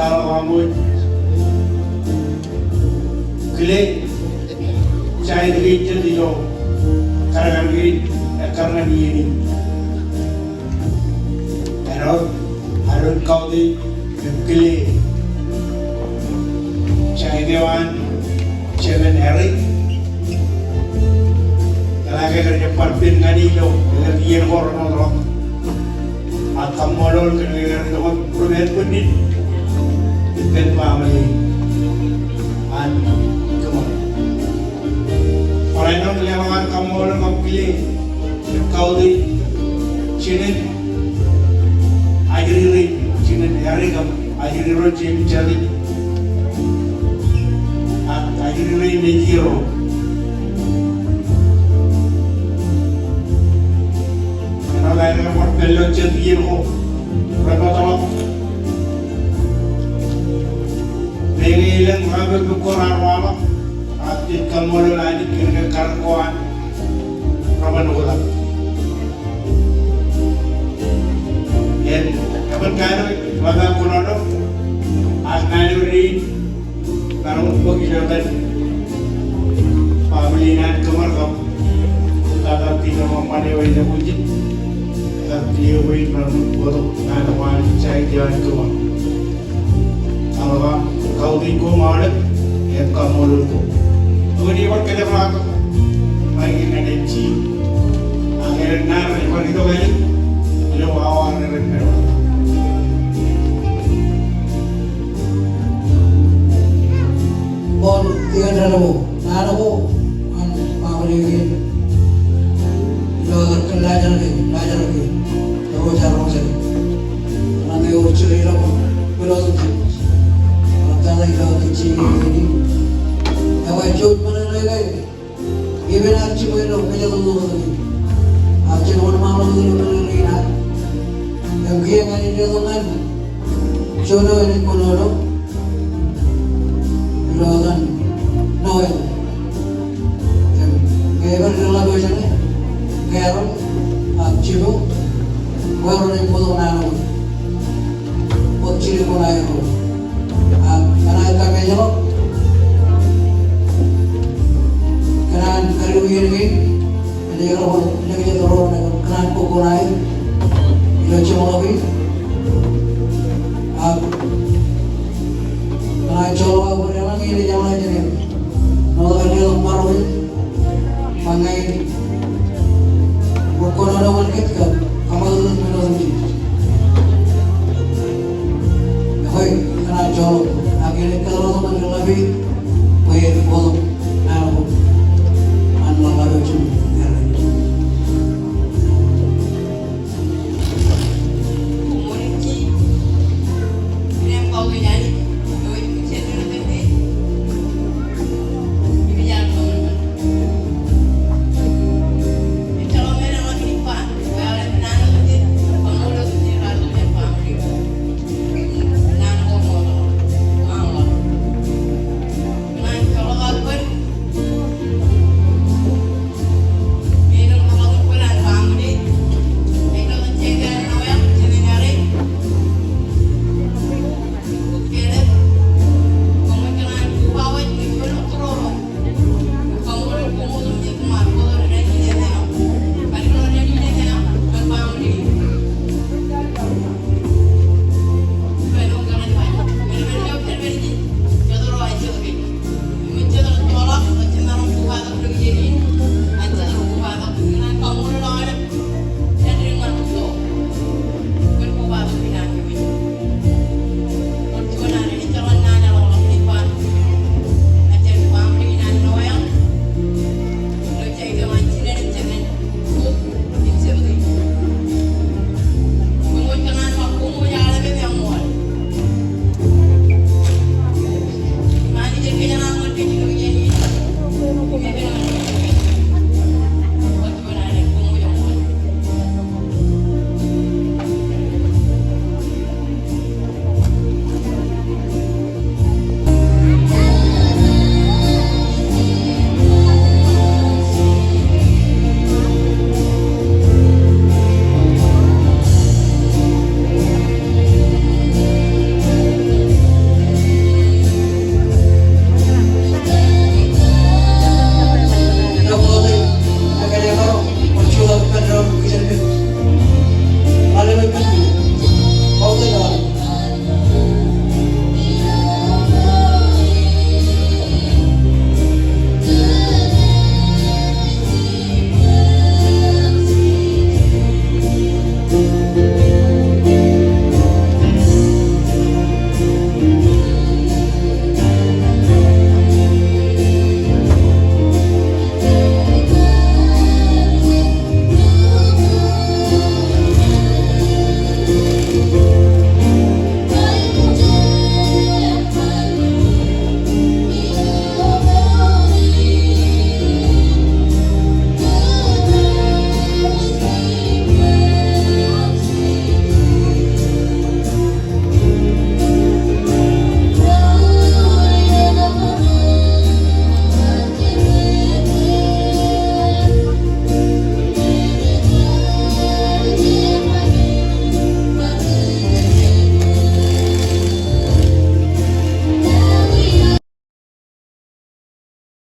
Talawamoy Gile Chai Gate Diyo Karagagit karena ini pero harun kau di Gile Chai Dewan Cheven Eric talaga kerja parpin ngani yo dengan iyan hormon akan molol kerja dengan promen punin dan family an kemana orang yang kelihatan kamu molol pilih kau di Cina ajiri Cina hari kamu ajiri rojim jadi ajiri negiro karena mereka berbelok jadi ho berapa tahun Bengilang rabe bukoran wala atit kamolo lani kirga karkoan raban ulam yen kapan kano rabe kunono asnani uri karung bogi jabat pamilinan kamar kam tata tino mamane wai jabuji tati wai marun bodo nana wan cai jawan kamar alwa kau tinggu malu, ya kau malu tu. Kemudian orang kita melakukan, lagi ngaji, akhirnya nar, orang itu kali, lo awal neraka. Bol tiga narabu, pamali lo belajar lagi, lo jarang sekali. Nanti orang curi lo, belum Jangan kau kecil ini, awak jod mana lagi? Ibu nak cuma itu kerja dulu lagi. Aja orang malu dulu lagi nak. Yang kia kan ini dengan jodoh ini kono lo kan noel. Yang kia berjalan macam ni, kia orang cipu, baru ni potong nano, pot ciri pun air. Karena kami jawab, karena kalau begini, jadi kalau lagi jadi orang karena pokok lain, dia cuma lagi, karena coba aku dia lagi di jalan aja ni, kalau dia baru pangai, pokok ada orang kita, kamu tu minum sendiri, hoi, karena coba